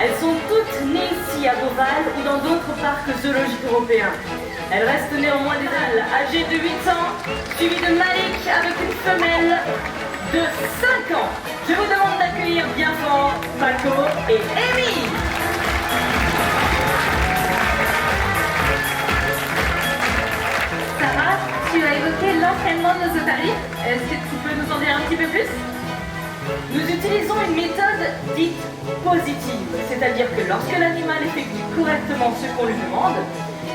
Elles sont toutes nées ici à Beauval ou dans d'autres parcs zoologiques européens. Elles restent néanmoins des mâles âgés de 8 ans, suivis de Malik avec une femelle de 5 ans. Je vous demande d'accueillir bien fort Paco et Amy. Sarah, tu as évoqué l'entraînement de nos otaries. Est-ce que tu peux nous en dire un petit peu plus? Nous utilisons une méthode dite positive, c'est-à-dire que lorsque l'animal effectue correctement ce qu'on lui demande,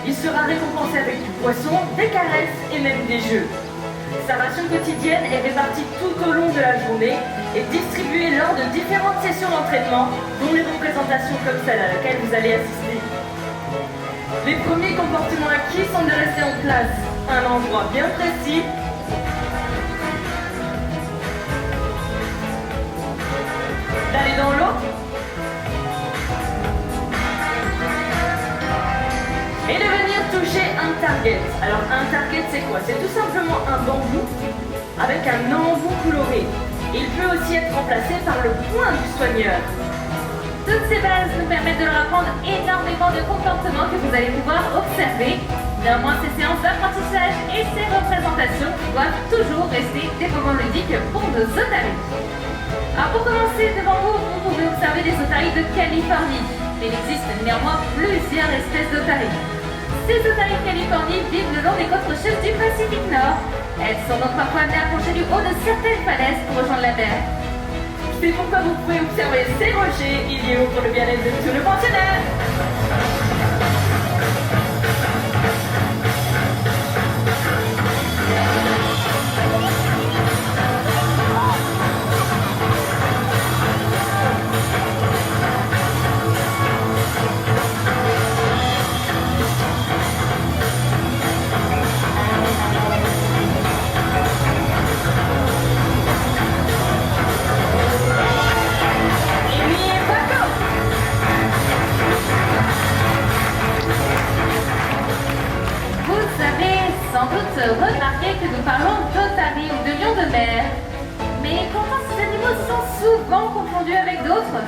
il sera récompensé avec du poisson, des caresses et même des jeux. Sa ration quotidienne est répartie tout au long de la journée et distribuée lors de différentes sessions d'entraînement, dont les représentations comme celle à laquelle vous allez assister. Les premiers comportements acquis sont de rester en place à un endroit bien précis, d'aller dans l'eau et de venir toucher un target. Alors un target c'est quoi? C'est tout simplement un bambou avec un embout coloré. Il peut aussi être remplacé par le poing du soigneur. Toutes ces bases nous permettent de leur apprendre énormément de comportements que vous allez pouvoir observer. Néanmoins, ces séances d'apprentissage et ces représentations doivent toujours rester des moments ludiques pour nos otaries. Alors pour commencer, devant vous, vous pouvez observer des otaries de Californie. Mais il existe néanmoins plusieurs espèces d'otaries. Ces otaries de Californie vivent le long des côtes rocheuses du Pacifique Nord. Elles sont donc parfois amenées à plonger du haut de certaines falaises pour rejoindre la mer. C'est pourquoi vous pouvez observer ces rochers idéaux pour le bien-être de tout le pensionnaire. Sans doute remarqué que nous parlons d'otaries ou de lions de mer. Mais pourtant ces animaux sont souvent confondus avec d'autres.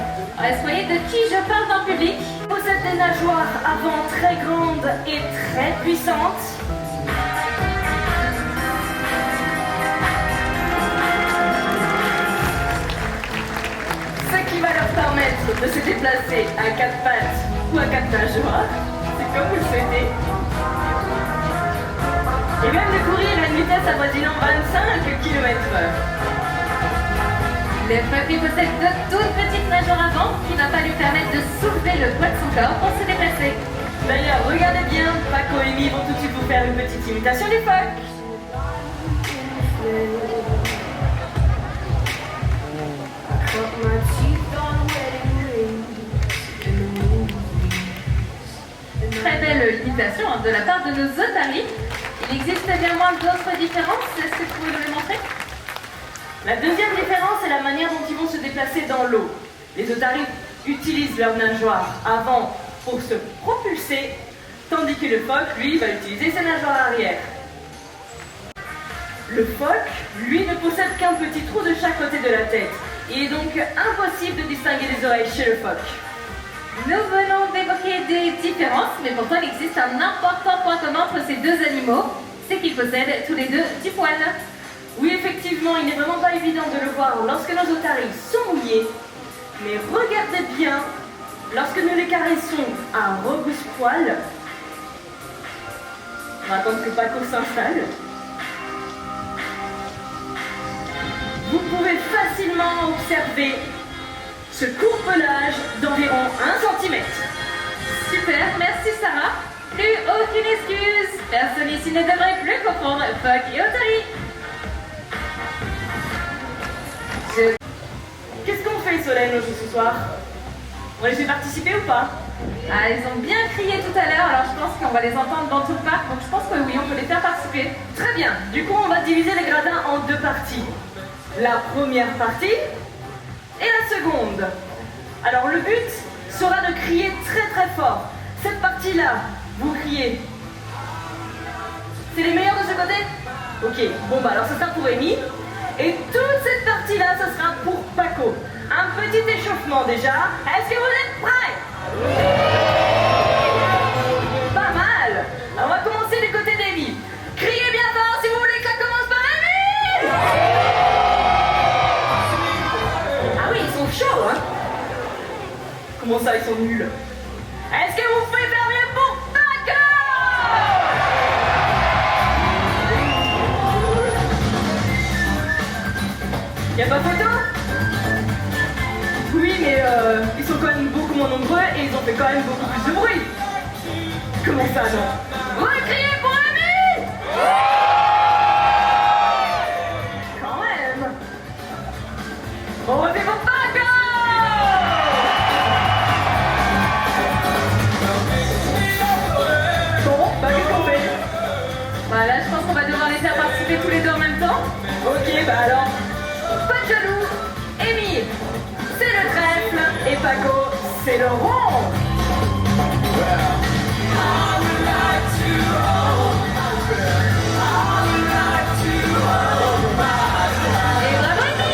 Est-ce que vous voyez de qui je parle dans le public? Ils possèdent des nageoires avant très grandes et très puissantes. Ce qui va leur permettre de se déplacer à 4 pattes ou à 4 nageoires. C'est comme vous le souhaitez. Et même de courir à une vitesse avoisinant 25 km/h. Le puppy possède de toutes petites nageoires avant qui va pas lui permettre de soulever le poids de son corps pour se déplacer. D'ailleurs, regardez bien, Paco et Amy vont tout de suite vous faire une petite imitation des phoques. Très belle imitation de la part de nos otaries. Il existe néanmoins d'autres différences, est-ce que vous pouvez nous les montrer? La deuxième différence est la manière dont ils vont se déplacer dans l'eau. Les otaries utilisent leur nageoire avant pour se propulser, tandis que le phoque, lui, va utiliser ses nageoires arrière. Le phoque, lui, ne possède qu'un petit trou de chaque côté de la tête. Il est donc impossible de distinguer les oreilles chez le phoque. Nous venons d'évoquer des différences, mais pourtant il existe un important point commun entre ces deux animaux, c'est qu'ils possèdent tous les deux du poil. Oui, effectivement, il n'est vraiment pas évident de le voir lorsque nos otaries sont mouillées, mais regardez bien, lorsque nous les caressons à rebrousse-poil, on va attendre que Paco s'installe, vous pouvez facilement observer ce court pelage d'environ 1 cm. Super, merci Sarah. Plus aucune excuse. Personne ici ne devrait plus confondre phoque et otarie. Qu'est-ce qu'on fait, Solène, ce soir? On les fait participer ou pas? Ah, ils ont bien crié tout à l'heure, alors je pense qu'on va les entendre dans tout le parc, donc je pense que oui, on peut les faire participer. Très bien. Du coup, on va diviser les gradins en 2 parties. La première partie et la seconde. Alors le but sera de crier très très fort. Cette partie-là, vous criez. C'est les meilleurs de ce côté? Ok, bon bah alors ça sera pour Amy. Et toute cette partie-là, ça sera pour Paco. Un petit échauffement déjà. Est-ce que vous êtes prêts? Pas mal. Alors, on va commencer du côté d'Amy. Criez bien fort si vous voulez que ça commence par Amy. Ah oui, ils sont chauds, hein. Comment ça, ils sont nuls? Est-ce que vous pouvez faire mieux pour Paco? Y'a pas photo? Oui, mais ils sont quand même beaucoup moins nombreux et ils ont fait quand même beaucoup plus de bruit. Comment ça, non? Vous criez pour Amy? Quand même. On refait pour Paco! Bon, bah qu'est-ce qu'on fait? Bah là, je pense qu'on va devoir les faire participer tous les deux en même temps. Ok, bah alors, pas de jaloux. Amy, c'est le trèfle et Paco, c'est le rond. Et bravo, Amy!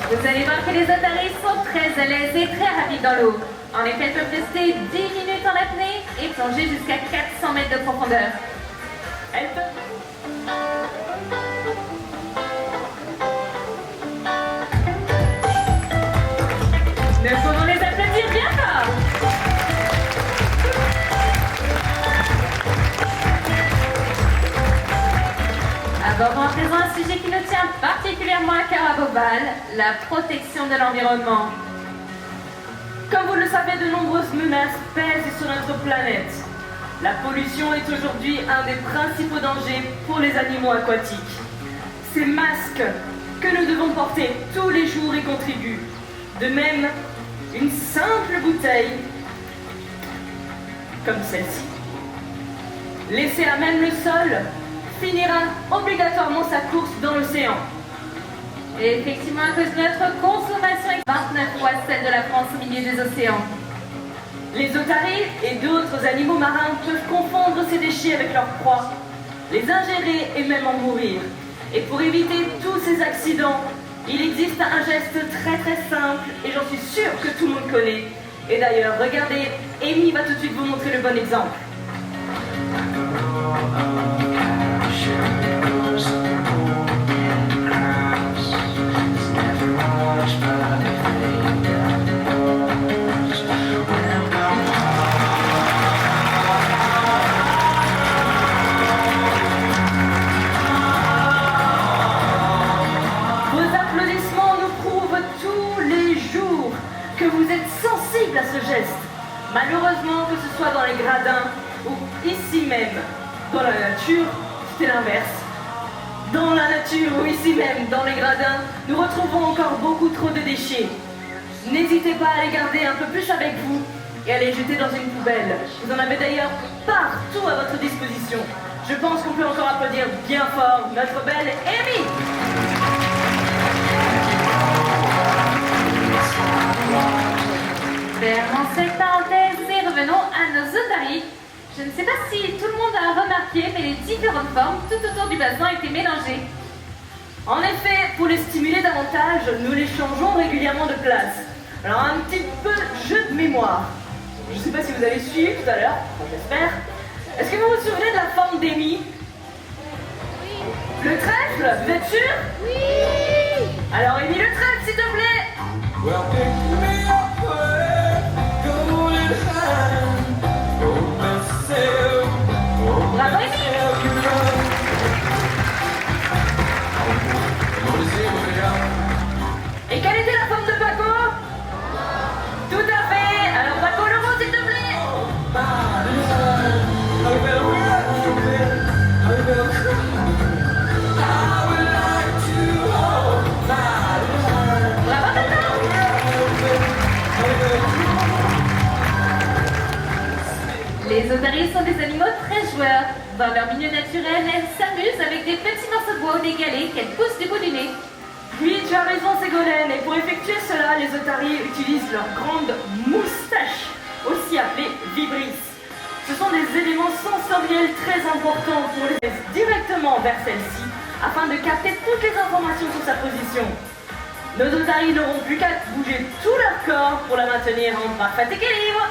Vous allez voir que les otaries sont très à l'aise et très rapides dans l'eau. En effet, elles peuvent rester 10 minutes en apnée et plonger jusqu'à 400 mètres de profondeur. Elle peut... Nous pouvons les applaudir bien fort. Abordons à présent un sujet qui nous tient particulièrement à cœur à Beauval, la protection de l'environnement. Comme vous le savez, de nombreuses menaces pèsent sur notre planète. La pollution est aujourd'hui un des principaux dangers pour les animaux aquatiques. Ces masques que nous devons porter tous les jours y contribuent. De même, une simple bouteille, comme celle-ci, laissée à même le sol, finira obligatoirement sa course dans l'océan. Et effectivement, à cause de notre consommation est 29 fois celle de la France au milieu des océans. Les otaries et d'autres animaux marins peuvent confondre ces déchets avec leur proie, les ingérer et même en mourir. Et pour éviter tous ces accidents, il existe un geste très très simple et j'en suis sûre que tout le monde connaît. Et d'ailleurs, regardez, Amy va tout de suite vous montrer le bon exemple. À ce geste. Malheureusement, que ce soit dans les gradins ou ici même, dans la nature, c'était l'inverse. Dans la nature ou ici même, dans les gradins, nous retrouvons encore beaucoup trop de déchets. N'hésitez pas à les garder un peu plus avec vous et à les jeter dans une poubelle. Vous en avez d'ailleurs partout à votre disposition. Je pense qu'on peut encore applaudir bien fort notre belle Amy. Fermons cette parenthèse et revenons à nos otaries. Je ne sais pas si tout le monde a remarqué, mais les différentes formes tout autour du bassin étaient mélangées. En effet, pour les stimuler davantage, nous les changeons régulièrement de place. Alors un petit peu jeu de mémoire. Je ne sais pas si vous avez suivi tout à l'heure, j'espère. Est-ce que vous vous souvenez de la forme d'Amy? Oui. Le trèfle, vous êtes sûr? Oui. Alors Amy, le trèfle, s'il te plaît. Well, pick me up, golden hand, open sail, Bravo, Amy. Et quelle était la forme de Paco? Tout à fait. Alors Paco, le rond, s'il te plaît. Les otaries sont des animaux très joueurs. Dans leur milieu naturel, elles s'amusent avec des petits morceaux de bois ou des galets qu'elles poussent du bout du nez. Oui, tu as raison, Ségolène. Et pour effectuer cela, les otaries utilisent leur grande moustache, aussi appelée vibris. Ce sont des éléments sensoriels très importants pour les laisser directement vers celle-ci afin de capter toutes les informations sur sa position. Nos otaries n'auront plus qu'à bouger tout leur corps pour la maintenir en parfait équilibre.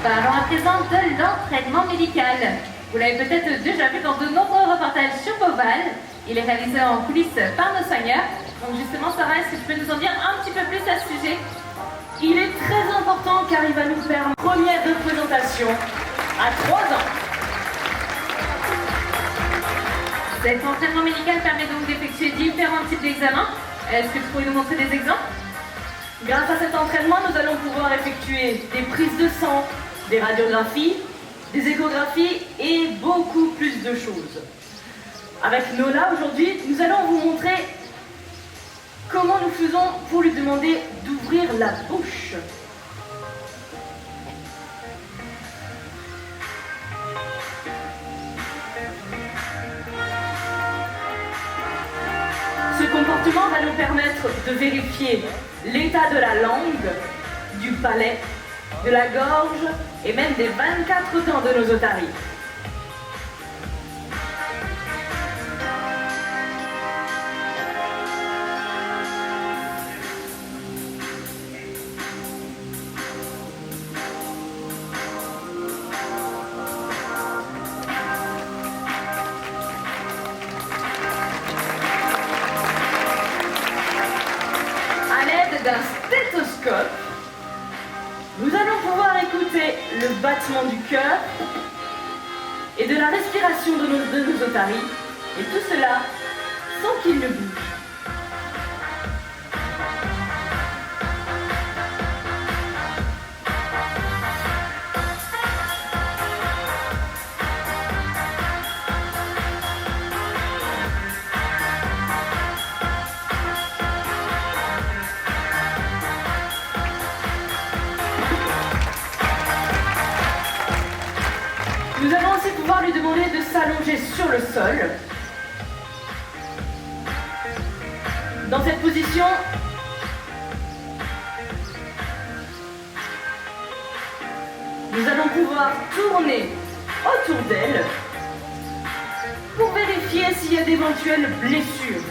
Parlons à présent de l'entraînement médical. Vous l'avez peut-être déjà vu dans de nombreux reportages sur Beauval. Il est réalisé en coulisses par nos soigneurs. Donc justement, Sarah, est-ce que tu peux nous en dire un petit peu plus à ce sujet? Il est très important car il va nous permettre première représentation à 3 ans. Cet entraînement médical permet donc d'effectuer différents types d'examens. Est-ce que tu pourrais nous montrer des exemples? Grâce à cet entraînement, nous allons pouvoir effectuer des prises de sang, des radiographies, des échographies et beaucoup plus de choses. Avec Nola, aujourd'hui, nous allons vous montrer comment nous faisons pour lui demander d'ouvrir la bouche. Ce comportement va nous permettre de vérifier l'état de la langue, du palais, de la gorge et même des 24 dents de nos otaries. À l'aide d'un stéthoscope, nous allons pouvoir écouter le battement du cœur et de la respiration de nos otaries, et tout cela sans qu'ils ne bougent. Nous allons aussi pouvoir lui demander de s'allonger sur le sol. Dans cette position, nous allons pouvoir tourner autour d'elle pour vérifier s'il y a d'éventuelles blessures.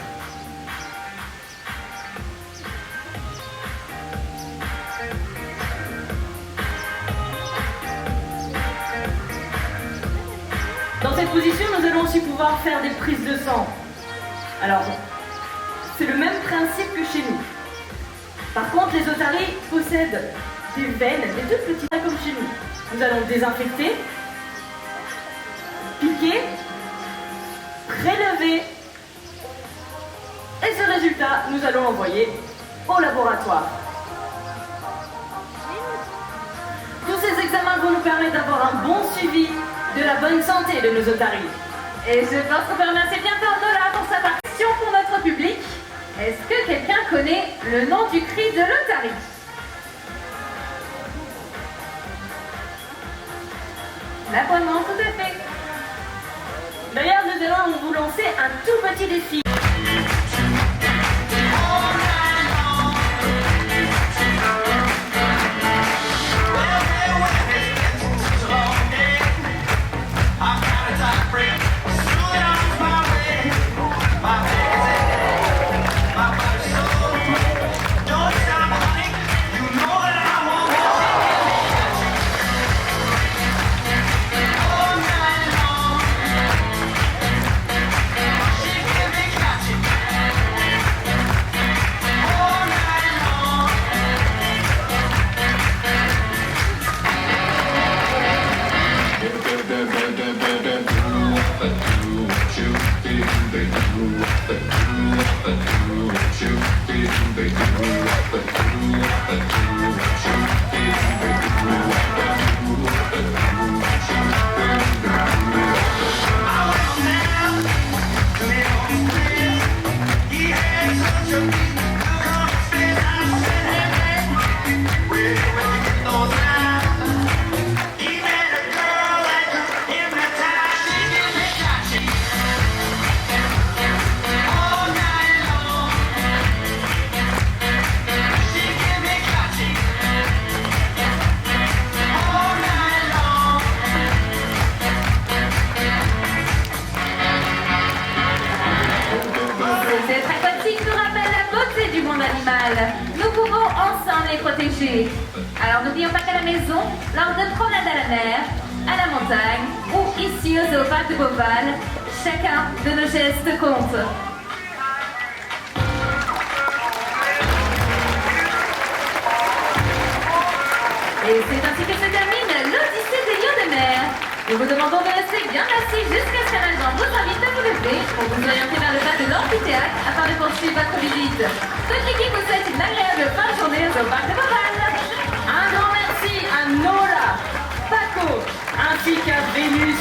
Dans cette position, nous allons aussi pouvoir faire des prises de sang. Alors, c'est le même principe que chez nous. Par contre, les otaries possèdent des veines, des deux petits veines comme chez nous. Nous allons désinfecter, piquer, prélever, et ce résultat, nous allons l'envoyer au laboratoire. Tous ces examens vont nous permettre d'avoir un bon suivi de la bonne santé de nos otaries. Et je pense qu'on peut remercier bien fort Nola pour sa partition pour notre public. Est-ce que quelqu'un connaît le nom du cri de l'otarie? L'aboiement, tout à fait. D'ailleurs, nous allons vous lancer un tout petit défi. les protéger. Alors n'oublions pas qu'à la maison, lors de promenades à la mer, à la montagne ou ici au Zooparc de Beauval, chacun de nos gestes compte. Et c'est ainsi que se termine l'Odyssée des lions de mer. Nous vous demandons de rester bien assis jusqu'à ce qu'un agent vous invite à vous lever pour vous orienter vers le bas de l'amphithéâtre afin de poursuivre votre visite. Toute l'équipe vous souhaite une agréable fin de journée au Parc de Beauval. Un grand merci à Nola, Paco, ainsi qu'à Vénus